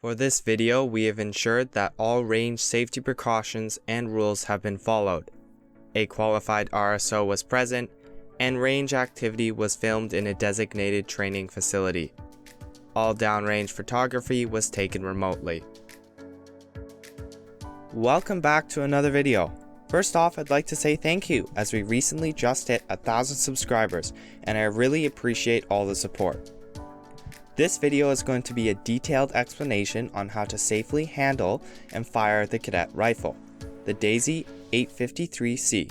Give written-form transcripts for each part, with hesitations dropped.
For this video, we have ensured that all range safety precautions and rules have been followed. A qualified RSO was present, and range activity was filmed in a designated training facility. All downrange photography was taken remotely. Welcome back to another video. First off, I'd like to say thank you, as we recently just hit 1,000 subscribers, and I really appreciate all the support. This video is going to be a detailed explanation on how to safely handle and fire the cadet rifle, the Daisy 853C.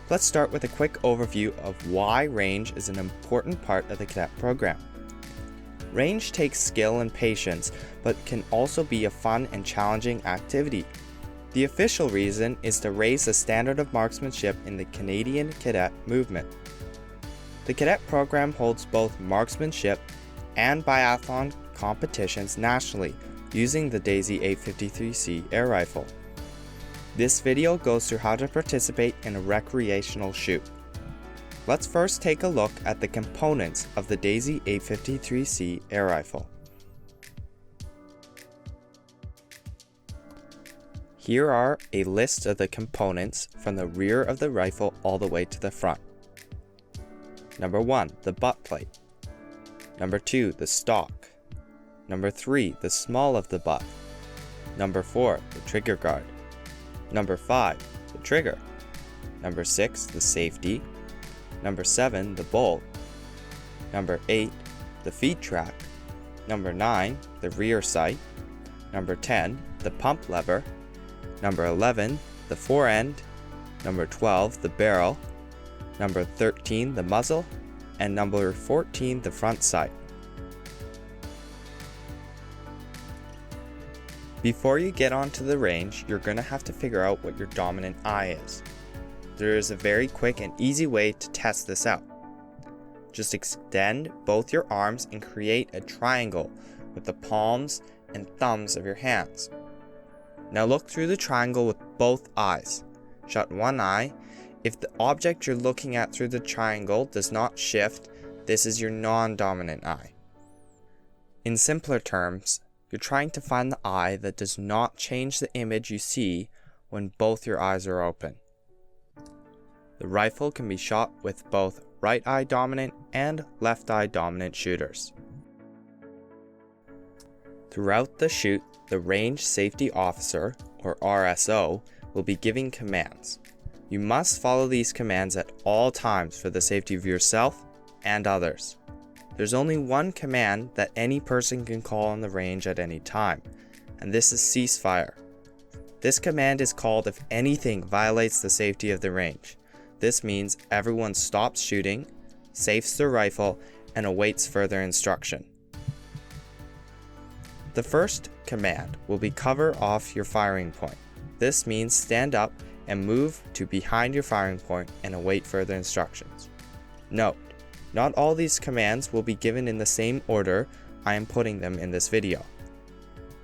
Let's start with a quick overview of why range is an important part of the cadet program. Range takes skill and patience, but can also be a fun and challenging activity. The official reason is to raise the standard of marksmanship in the Canadian cadet movement. The cadet program holds both marksmanship and biathlon competitions nationally using the Daisy 853C air rifle. This video goes through how to participate in a recreational shoot. Let's first take a look at the components of the Daisy 853C air rifle. Here are a list of the components from the rear of the rifle all the way to the front. Number 1, the butt plate. Number 2, the stock. Number 3, the small of the butt. Number 4, the trigger guard. Number 5, the trigger. Number 6, the safety. Number 7, the bolt. Number 8, the feed track. Number 9, the rear sight. Number 10, the pump lever. Number 11, the fore end. Number 12, the barrel. Number 13, the muzzle. And number 14, the front sight. Before you get onto the range, you're going to have to figure out what your dominant eye is. There is a very quick and easy way to test this out. Just extend both your arms and create a triangle with the palms and thumbs of your hands. Now look through the triangle with both eyes. Shut one eye. If the object you're looking at through the triangle does not shift, this is your non-dominant eye. In simpler terms, you're trying to find the eye that does not change the image you see when both your eyes are open. The rifle can be shot with both right eye dominant and left eye dominant shooters. Throughout the shoot, the range safety officer, or RSO, will be giving commands. You must follow these commands at all times for the safety of yourself and others. There's only one command that any person can call on the range at any time, and this is ceasefire. This command is called if anything violates the safety of the range. This means everyone stops shooting, safes their rifle, and awaits further instruction. The first command will be cover off your firing point. This means stand up and move to behind your firing point and await further instructions. Note, not all these commands will be given in the same order I am putting them in this video.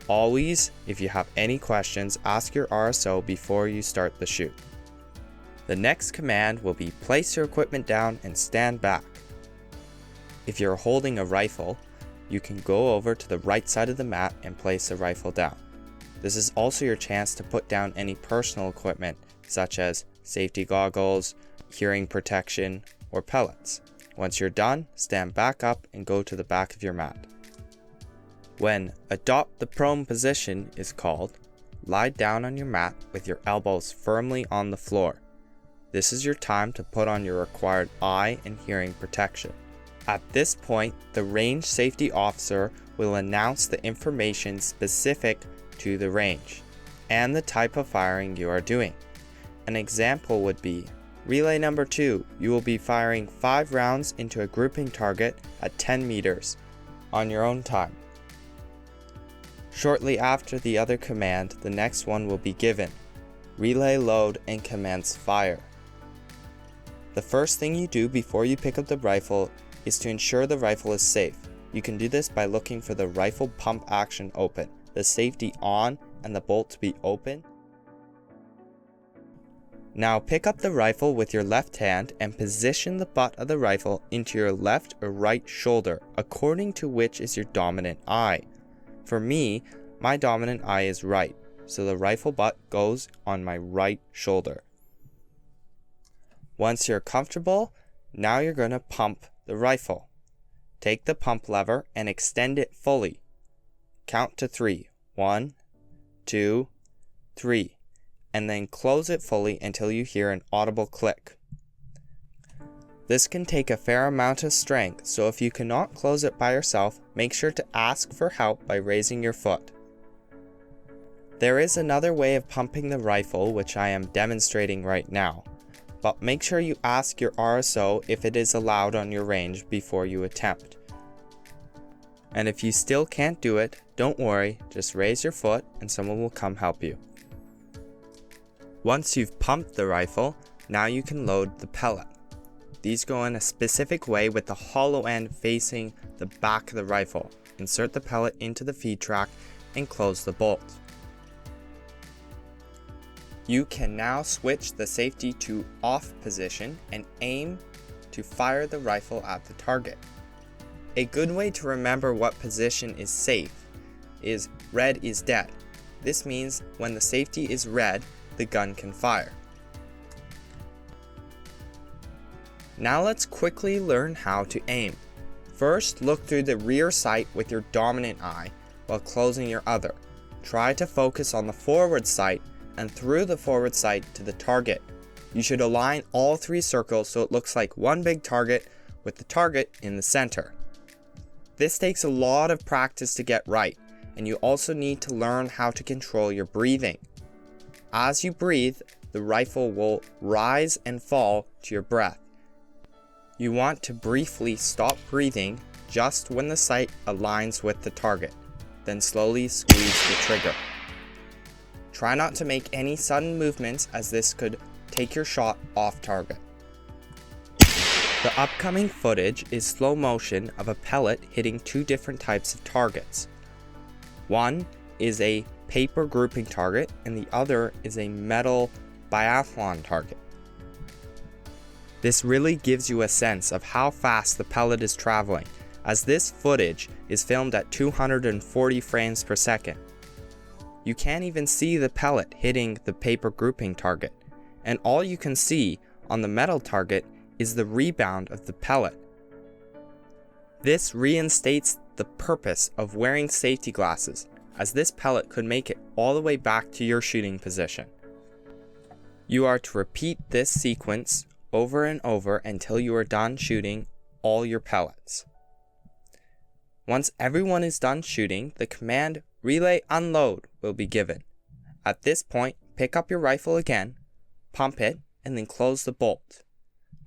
Always, if you have any questions, ask your RSO before you start the shoot. The next command will be place your equipment down and stand back. If you're holding a rifle, you can go over to the right side of the mat and place the rifle down. This is also your chance to put down any personal equipment such as safety goggles, hearing protection, or pellets. Once you're done, stand back up and go to the back of your mat. When adopt the prone position is called, lie down on your mat with your elbows firmly on the floor. This is your time to put on your required eye and hearing protection. At this point, the range safety officer will announce the information specific to the range and the type of firing you are doing. An example would be, relay number 2, you will be firing 5 rounds into a grouping target at 10 meters on your own time. Shortly after the other command, the next one will be given, relay load and commence fire. The first thing you do before you pick up the rifle is to ensure the rifle is safe. You can do this by looking for the rifle pump action open, the safety on, and the bolt to be open. Now pick up the rifle with your left hand and position the butt of the rifle into your left or right shoulder, according to which is your dominant eye. For me, my dominant eye is right, so the rifle butt goes on my right shoulder. Once you're comfortable, now you're going to pump the rifle. Take the pump lever and extend it fully. Count to 3. 1, 2, 3. And then close it fully until you hear an audible click. This can take a fair amount of strength, so if you cannot close it by yourself, make sure to ask for help by raising your foot. There is another way of pumping the rifle, which I am demonstrating right now, but make sure you ask your RSO if it is allowed on your range before you attempt. And if you still can't do it, don't worry, just raise your foot and someone will come help you. Once you've pumped the rifle, now you can load the pellet. These go in a specific way with the hollow end facing the back of the rifle. Insert the pellet into the feed track and close the bolt. You can now switch the safety to off position and aim to fire the rifle at the target. A good way to remember what position is safe is red is dead. This means when the safety is red, the gun can fire. Now let's quickly learn how to aim. First, look through the rear sight with your dominant eye while closing your other. Try to focus on the forward sight and through the forward sight to the target. You should align all 3 circles so it looks like one big target with the target in the center. This takes a lot of practice to get right, and you also need to learn how to control your breathing. As you breathe, the rifle will rise and fall to your breath. You want to briefly stop breathing just when the sight aligns with the target, then slowly squeeze the trigger. Try not to make any sudden movements as this could take your shot off target. The upcoming footage is slow motion of a pellet hitting 2 different types of targets. One is a paper grouping target and the other is a metal biathlon target. This really gives you a sense of how fast the pellet is traveling, as this footage is filmed at 240 frames per second. You can't even see the pellet hitting the paper grouping target, and all you can see on the metal target is the rebound of the pellet. This reinstates the purpose of wearing safety glasses, as this pellet could make it all the way back to your shooting position. You are to repeat this sequence over and over until you are done shooting all your pellets. Once everyone is done shooting, the command "Relay Unload" will be given. At this point, pick up your rifle again, pump it, and then close the bolt.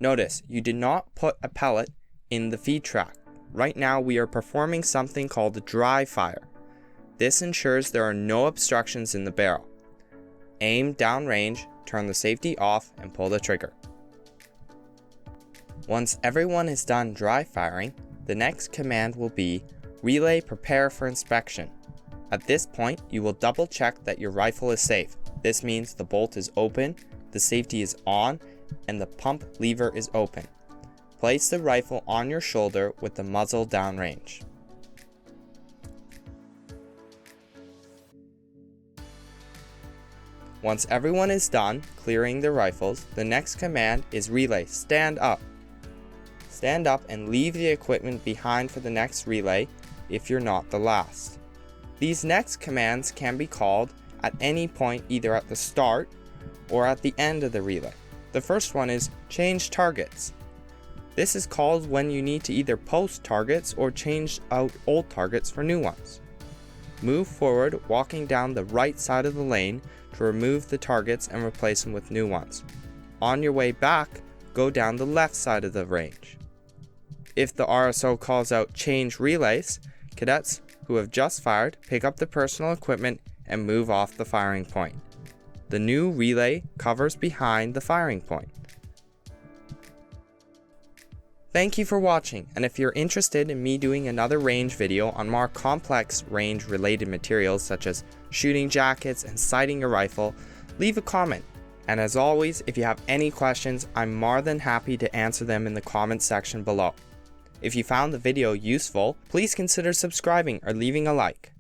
Notice, you did not put a pellet in the feed track. Right now we are performing something called a dry fire. This ensures there are no obstructions in the barrel. Aim downrange, turn the safety off, and pull the trigger. Once everyone is done dry firing, the next command will be "Relay Prepare for Inspection." At this point, you will double check that your rifle is safe. This means the bolt is open, the safety is on, and the pump lever is open. Place the rifle on your shoulder with the muzzle downrange. Once everyone is done clearing their rifles, the next command is "Relay Stand Up." Stand up and leave the equipment behind for the next relay if you're not the last. These next commands can be called at any point, either at the start or at the end of the relay. The first one is "Change Targets." This is called when you need to either post targets or change out old targets for new ones. Move forward, walking down the right side of the lane to remove the targets and replace them with new ones. On your way back, go down the left side of the range. If the RSO calls out "Change Relays," cadets who have just fired pick up the personal equipment and move off the firing point. The new relay covers behind the firing point. Thank you for watching, and if you're interested in me doing another range video on more complex range related materials such as shooting jackets and sighting your rifle, leave a comment. And as always, if you have any questions, I'm more than happy to answer them in the comments section below. If you found the video useful, please consider subscribing or leaving a like.